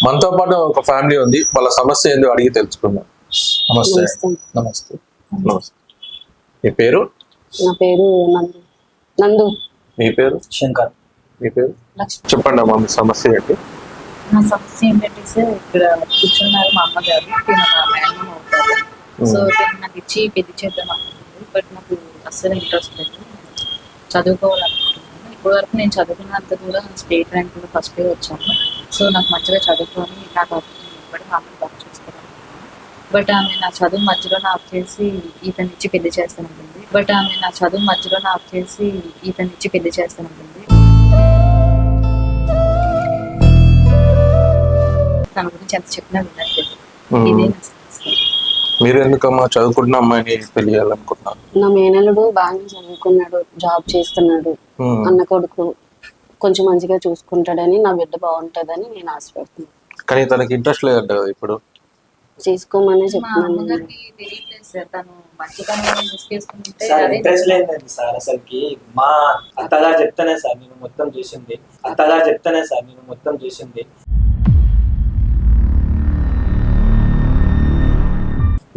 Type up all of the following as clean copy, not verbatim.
మనతో పాటు ఒక ఫ్యామిలీ ఉంది, వాళ్ళ సమస్య ఏందో అడిగి తెలుసుకుందాం. నమస్తే. నమస్తే. నమస్తే. మీ పేరు? నా పేరు నందు. నందు. మీ పేరు? శంకర్. మీ పేరు? లక్ష్మి. చెప్పండి అమ్మా, మీ సమస్య ఏంటి? నా సమస్య ఏంటంటే సార్, ఇక్కడ కూర్చున్నారు మా అమ్మగారు, నా మేనమామ అవుతారు. సో నాకు ఇచ్చి పెళ్లి చేద్దాం అనుకుంటుంది. బట్ నాకు అస్సలు ఇంట్రెస్ట్ లేదు, చదువుకోవాలనుకుంటున్నాను. ఇప్పటి వరకు నేను చదువుకున్నంత కూడా స్టేట్ ర్యాంక్ కూడా ఫస్ట్ ఇయర్ వచ్చాను. సో నాకు మంచిగా చదువుకొని నాకు ఇవ్వడం మా అమ్మని బాగా చూసుకోవాలనుకుంటున్నాను. బట్ ఆమె నా చదువు మధ్యలో ఆఫ్ చేసి ఇతనిచ్చి పెళ్లి చేస్తానంటుంది. తన గురించి ఎంత చెప్పినా వినట్లేదు. ఇదే నా సమస్య. మీరు ఎందుకమ్మా చదువుకుంటున్న అమ్మాయిని పెళ్లి చేయాలనుకుంటున్నారు? నా మేనల్లుడు బాగానే చదువుకున్నాడు, జాబ్ చేస్తున్నాడు. అన్న కొడుకు కొంచెం మంచిగా చూసుకుంటాడని, నా బిడ్డ బాగుంటదని నేను ఆశపడుతున్నాను. కానీ తనకి ఇంట్రెస్ట్ లేదంట కదా ఇప్పుడు. చేసుకోమనే మా చెప్తున్నాను. అమ్మగారికి తెలియట్లేదు సార్, తను మంచితనం తీసుకేసుకుంటే సార్ అదే ఇంట్రెస్ట్ లేదండి సార్. అసలుకి మా అత్తగారు చెప్తానే సార్ నేను మొత్తం చూసింది.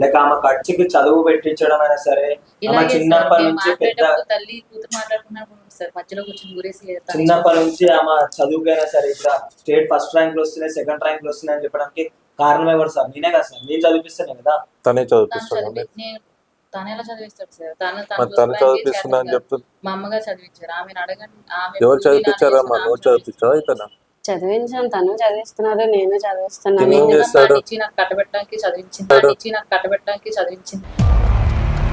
లైక్ ఆమె ఖర్చుకి చదువు పెట్టించడం అయినా సరే, ఆమె చిన్నప్పటి నుంచి పెద్ద తల్లి కూతురు మాట్లాడుకున్నప్పుడు సార్ మధ్యలో కూర్చొని గురేసి చిన్నప్పటి నుంచి ఆమె చదువుకైనా సరే ఇక్కడ స్టేట్ ఫస్ట్ ర్యాంక్ లో వస్తున్నాయి, సెకండ్ ర్యాంక్ లో వస్తున్నాయి అని చెప్పడానికి కారణం ఎవరు సార్? నేనే కదా సార్, నేను చదివిస్తానే కదా. తనే చదివిస్తాడు. తను ఎలా చదివిస్తాడు సార్? తను చదివిస్తున్నా అని చెప్తుంది. మా అమ్మగారు చదివించారు. ఆమెను అడగండి. ఎవరు చదివించారమ్మా? నువ్వు చదివించావా ఇతను? చదివించాను, తను చదివిస్తున్నారు, నేను చదివిస్తున్నాను. ఏం చేస్తాడు? నాకు కట్టబెట్టడానికి చదివించింది.